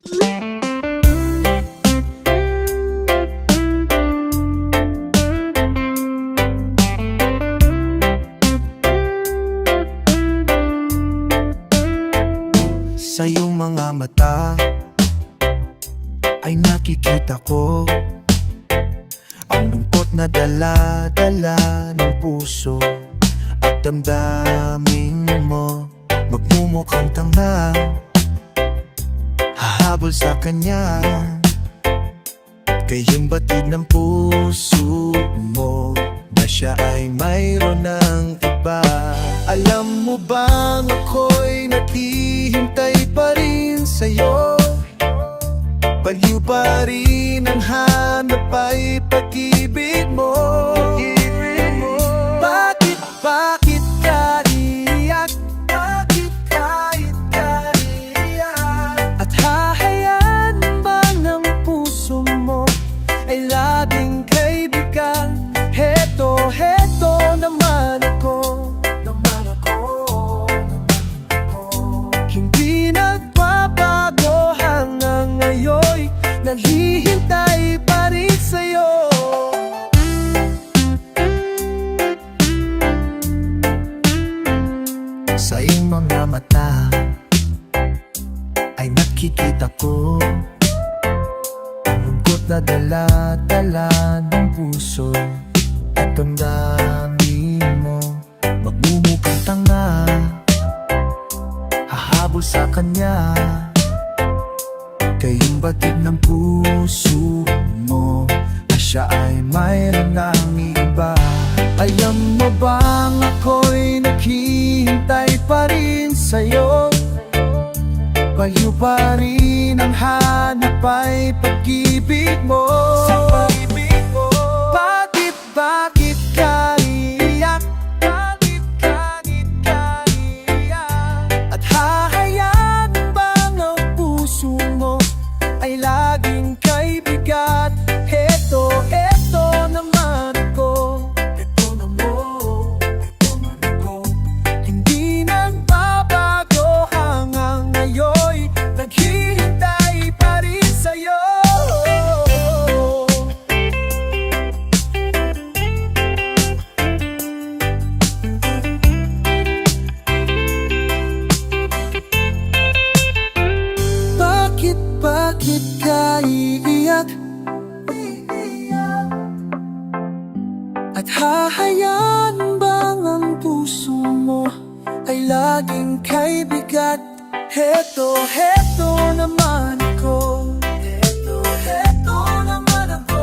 Sa iyong mga mata ay nakikita ko ang lungkot na dala-dala ng puso at damdamin mo. Magmumukhang tanga, hahabol sa kanya. Kayong batid ng puso mo na siya ay mayroon ng iba. Alam mo bang ako'y naghihintay pa rin sa'yo? Baliw pa rin ang hanap ay pag-ibig mo. Bakit ka iiyak? Bakit ka iiyak? At hahayaan bang ang puso mo ay laging kaibigan? Heto naman ako. Hindi nagbabago hanggang ngayon, naghihintay pa rin sa'yo. Sa iyong mga mata ay nakikita ko ang lungkot na dala-dala ng puso at damdamin mo. Magmumukhang tanga, hahabol sa kanya. Kayong batid ng puso mo na siya ay mayroon ng iba. Alam mo bang ako'y naghihintay pa rin sa'yo? Baliw pa rin ang hanap ay pag-ibig mo. Bakit ka iiyak? Bakit ka iiyak? At hahayaan bang ang puso mo ay laging kaibigan? Heto naman ako. Hindi nagbabago hanggang ngayon, naghihintay pa rin sa'yo. Bakit ka iiyak? At hahayaan bang ang puso mo ay laging kaibigan? Heto naman ako. Heto naman ako.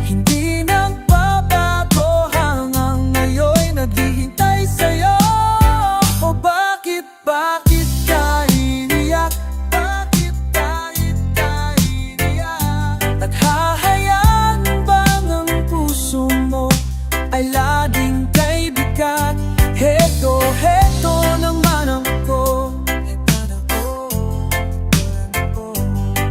Hindi nagbabago hanggang ngayon, naghihintay sa'yo. O bakit ka iiyak? Bakit ka iiyak? At hahayaan bang ang puso mo ay laging kaibigan? Heto naman ako.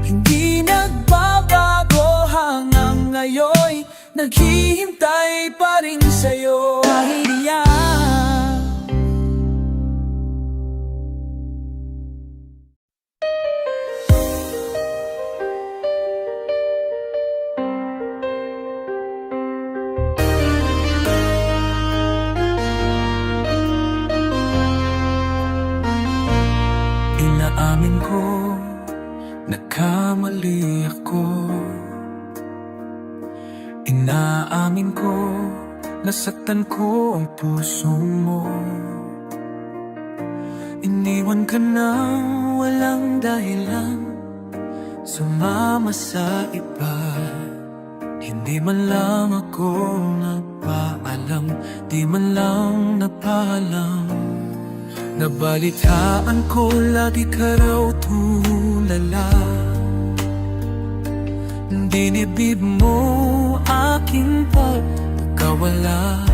Hindi nagbabago hanggang ngayon, naghihintay pa rin sa'yo. Kahit iyak. Inaamin ko, nagkamali ako. Inaamin ko, nasaktan ko ang puso mo. Iniwan ka na walang dahilan, sumama sa iba. Hindi man lang ako nagpaalam, di man lang napaalam. Nabalitaan ko lagi ka raw tulala. Dinibdib mo aking pagkawala.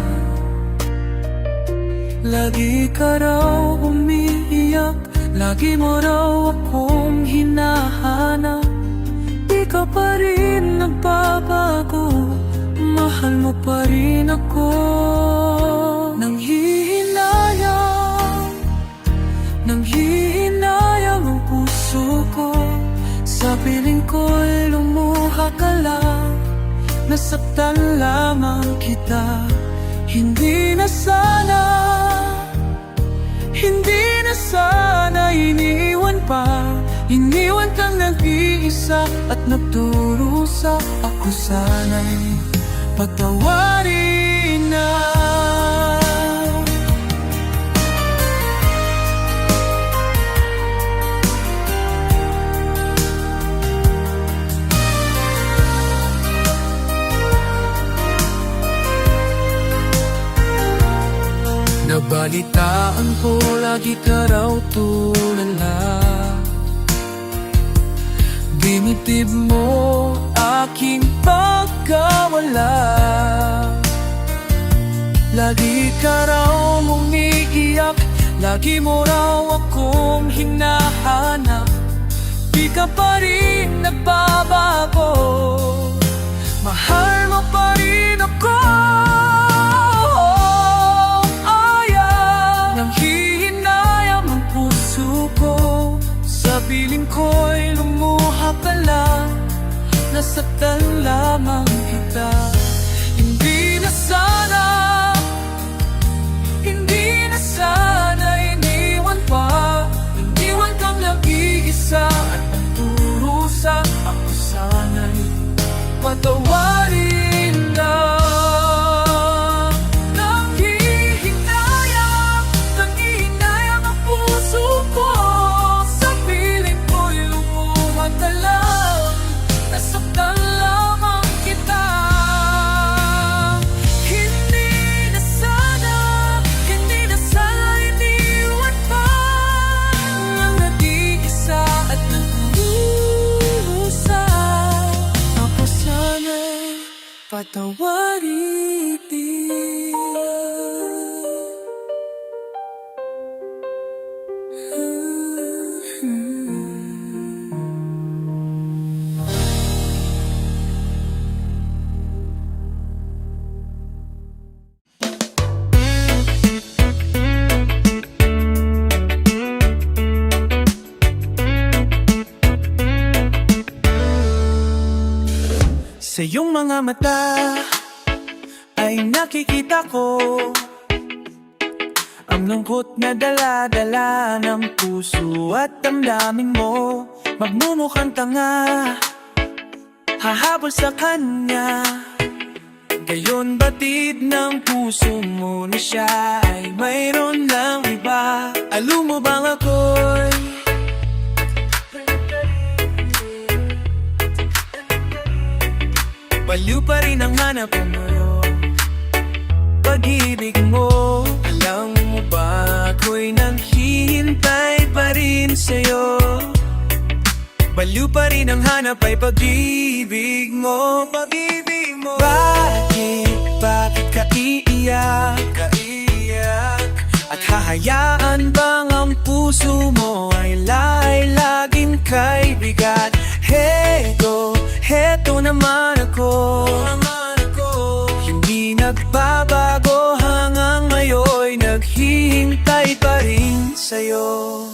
Lagi ka raw umiiyak, lagi mo raw akong hinahanap. Di ka pa rin nagbabago, mahal mo pa rin ako. Nanghihinayang ang puso ko ka lang, nasaktan lamang kita. Hindi na sana, hindi na sana iniwan pa. Iniwan kang nag-iisa at nagdurusa. Ako sana'y patawarin na. Nabalitaan ko lagi ka raw tulala. Dinitib mo aking pagkawala. Lagi ka raw umiiyak, lagi mo raw akong hinahanap. Di ka pa rin nagbabago, mahal mo pa rin ako. Sa piling ko'y lumuha ka lang, nasaktan lamang kita. Hindi na sana, hindi na sana iniwan pa. Iniwan kang nag-iisa at nagdurusa. Ako sana'y patawarin na. Nanghihinayang ang puso ko. Patawarin din. Sa iyong mga mata ay nakikita ko ang lungkot na dala-dala ng puso at damdamin mo. Magmumukhang tanga, hahabol sa kanya. Gayon batid ng puso mo na siya ay mayroon lang iba. Alam mo bang ako'y baliw pa rin ang hanap mo, pag-ibig mo. Alam mo ba ako'y naghihintay pa rin sa'yo. Baliw pa rin ang hanap ay pag-ibig mo, pag-ibig mo. Bakit ka iiyak, at hahayaan bang ang puso mo ay laging kay bigat? Heto naman ako, hindi nagbabago hanggang ngayon, naghihintay pa rin sa'yo.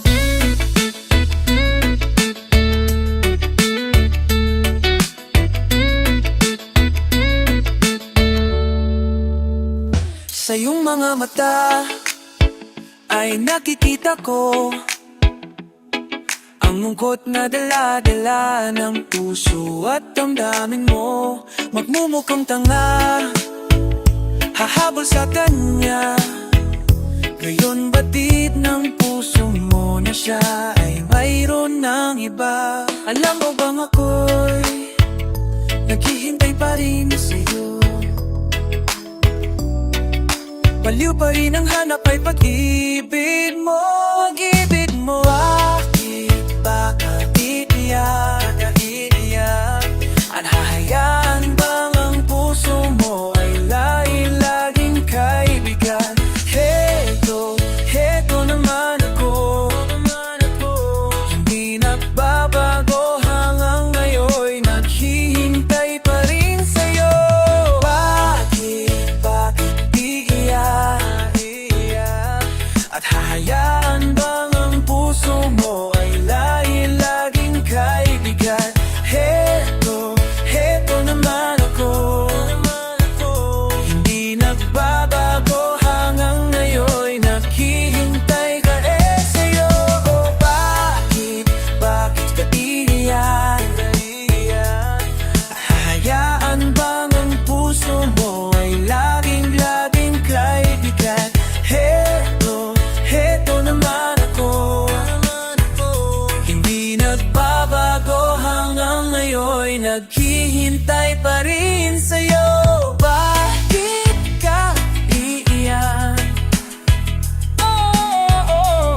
Sa iyong mga mata ay nakikita ko ang lungkot na dala-dala ng puso at damdamin mo. Magmumukhang tanga, hahabol sa kanya. Gayon batid ng puso mo na siya ay mayroon ng iba. Alam mo bang ako'y naghihintay pa rin sa'yo. Baliw pa rin ang hanap ay pag-ibig mo, pag-ibig mo. Bakit iiyak, at hahayaan bang ang puso mo ay laging kay bigat? Heto naman ako, hindi nagbabago hanggang ngayon, naghihintay pa rin sa'yo. Bakit iiyak, at hahayaan bang ang puso mo ay laging kay bigat? Heto ngayon naghihintay pa rin sa'yo. Bakit ka iiyak? Oh, oh, oh.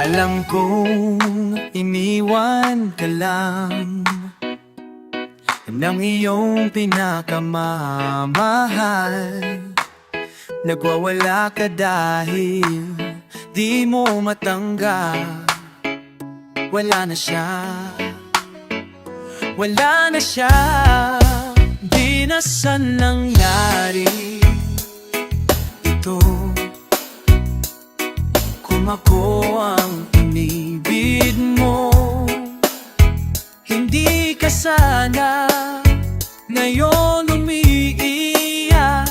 Alam kong iniwan ka lang ng iyong pinakamamahal. Nagwawala ka dahil di mo matanggap. Wala na siya, wala na siya. Di na saan nangyari ito. Kung ako ang inibig mo, hindi ka sana ngayon umiiyak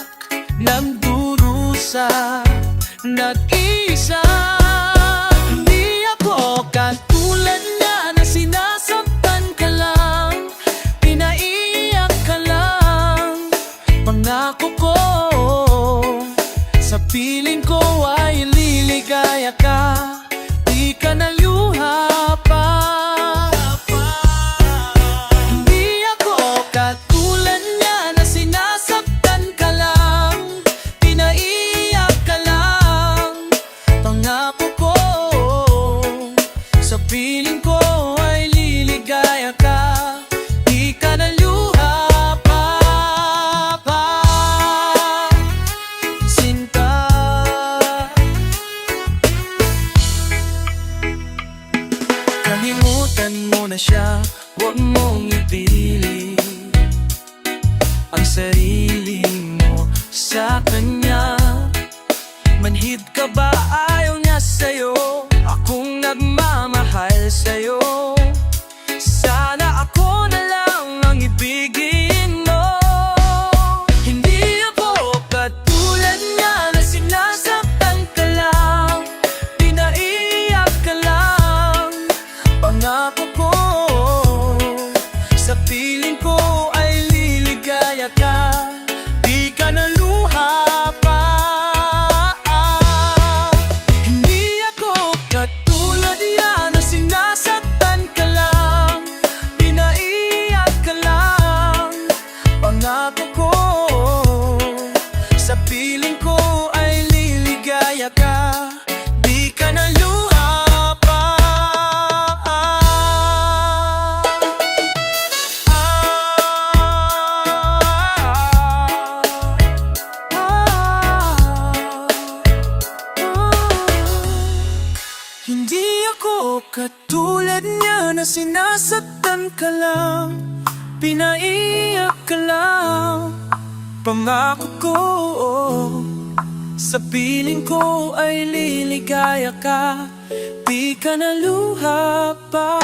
ng durusa, nag-isa. Hindi ako katulad na sinasaktan ka lang, pinaiyak ka lang. Pangako ko sa piling ko ay liligaya ka, di ka naluha pa. Hindi ako katulad niya na sinasaktan ka lang, pinaiyak ka lang. Pangako ko sa piling ko ay liligaya ka, di ka naluha pa. Sinta, kalimutan mo na siya, huwag mong ipili ang sarili mo sa kanya. Manhid ka ba, ayaw niya sa'yo, akong nagmamahal sa'yo. Sana ako na lang ang ibigin mo. Hindi ako katulad niya na sinasaktan ka lang, pinaiyak ka lang. Pangako ko sa piling ko ay liligaya ka, di ka naluha pa. Hindi ako katulad niya na sinasaktan ka lang, pinaiyak ka lang. Pangako ko sa piling ko ay liligaya ka, di ka naluha pa. Hindi ako katulad niya na sinasaktan ka lang, pinaiyak ka lang. Pangako ko sa piling ko ay liligaya ka, di ka naluha pa.